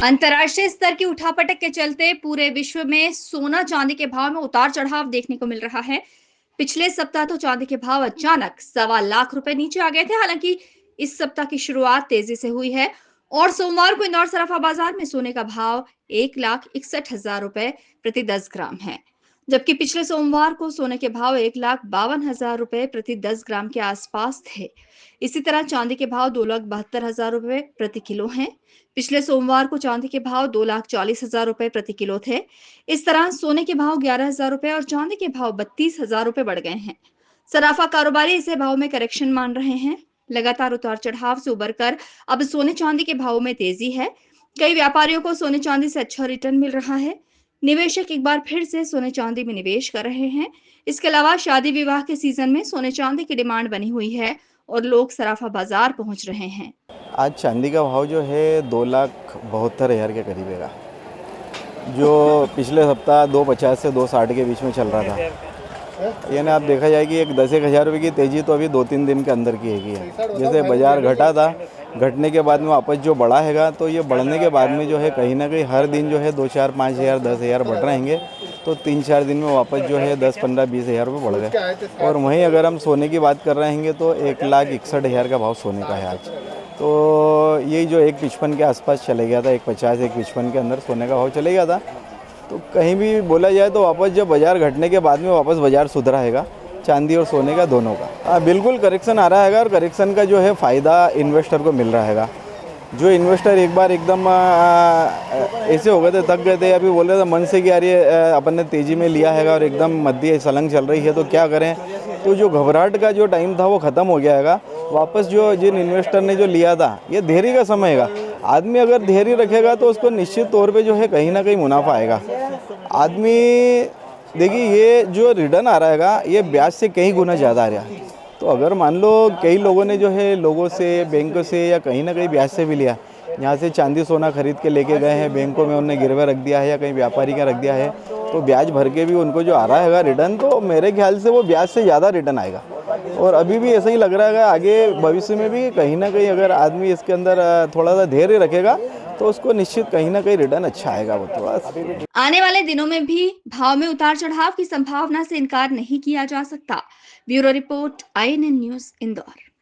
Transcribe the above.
अंतर्राष्ट्रीय स्तर की उठापटक के चलते पूरे विश्व में सोना चांदी के भाव में उतार चढ़ाव देखने को मिल रहा है। पिछले सप्ताह तो चांदी के भाव अचानक 1.25 लाख रुपए नीचे आ गए थे। हालांकि इस सप्ताह की शुरुआत तेजी से हुई है और सोमवार को इंदौर सराफा बाजार में सोने का भाव 1,61,000 रुपए प्रति 10 ग्राम है, जबकि पिछले सोमवार को सोने के भाव 1,52,000 रुपए प्रति 10 ग्राम के आसपास थे। इसी तरह चांदी के भाव 2,72,000 रुपए प्रति किलो हैं। पिछले सोमवार को चांदी के भाव 2,40,000 रुपए प्रति किलो थे। इस तरह सोने के भाव 11,000 रुपए और चांदी के भाव 32,000 रुपए बढ़ गए हैं। सराफा कारोबारी इसे भाव में करेक्शन मान रहे हैं। लगातार उतार चढ़ाव से उबरकर अब सोने चांदी के भाव में तेजी है। कई व्यापारियों को सोने चांदी से अच्छा रिटर्न मिल रहा है। निवेशक एक बार फिर से सोने चांदी में निवेश कर रहे हैं। इसके अलावा शादी विवाह के सीजन में सोने चांदी की डिमांड बनी हुई है और लोग सराफा बाजार पहुंच रहे हैं। आज चांदी का भाव जो है 2,72,000 के करीब है, जो पिछले सप्ताह 2,50 से 2,60 के बीच में चल रहा था। यानी आप देखा जाए कि एक 10-1 हज़ार रुपये की तेज़ी तो अभी 2-3 दिन के अंदर की है। जैसे बाज़ार घटा था, घटने के बाद में वापस जो बढ़ा हैगा, तो ये बढ़ने के बाद में जो है कहीं ना कहीं हर दिन जो है 2-4, 5,000, 10,000 बढ़ रहेंगे, तो 3-4 दिन में वापस जो है 10, 15, 20 हज़ार रुपये बढ़ गए। और वहीं अगर हम सोने की बात कर रहे हैं तो 1,61,000 का भाव सोने का है आज। तो यही जो 1,55 के आसपास चले गया था, 1,50, 1,55 के अंदर सोने का भाव चले गया था। तो कहीं भी बोला जाए तो वापस जब बाज़ार घटने के बाद में वापस बाज़ार सुधरा हैगा, चांदी और सोने का दोनों का। बिल्कुल करेक्शन आ रहा हैगा और करेक्शन का जो है फ़ायदा इन्वेस्टर को मिल रहा हैगा। जो इन्वेस्टर एक बार एकदम ऐसे हो गए थे, थक गए थे, अभी बोल रहे थे मन से कि यार ये अपन ने तेज़ी में लिया हैगा और एकदम मध्य सलंग चल रही है तो क्या करें, तो जो घबराहट का जो टाइम था वो ख़त्म हो गया हैगा। वापस जो जिन इन्वेस्टर ने जो लिया था, ये धैर्य का समय हैगा। आदमी अगर धैर्य रखेगा तो उसको निश्चित तौर पे जो है कहीं ना कहीं मुनाफा आएगा। आदमी देखिए, ये जो रिटर्न आ रहा हैगा ये ब्याज से कई गुना ज़्यादा आ रहा है। तो अगर मान लो कई लोगों ने जो है लोगों से, बैंकों से या कहीं ना कहीं ब्याज से भी लिया, यहाँ से चांदी सोना खरीद के लेके गए हैं, बैंकों में उन्होंने गिरवे रख दिया है या कहीं व्यापारी का रख दिया है, तो ब्याज भर के भी उनको जो आ रहा हैगा रिटर्न, तो मेरे ख्याल से वो ब्याज से ज़्यादा रिटर्न आएगा। और अभी भी ऐसा ही लग रहा है, आगे भविष्य में भी कहीं ना कहीं अगर आदमी इसके अंदर थोड़ा सा धैर्य रखेगा तो उसको निश्चित कहीं ना कहीं रिटर्न अच्छा आएगा। वो तो बस आने वाले दिनों में भी भाव में उतार चढ़ाव की संभावना से इनकार नहीं किया जा सकता। Bureau report, INN news, Indore.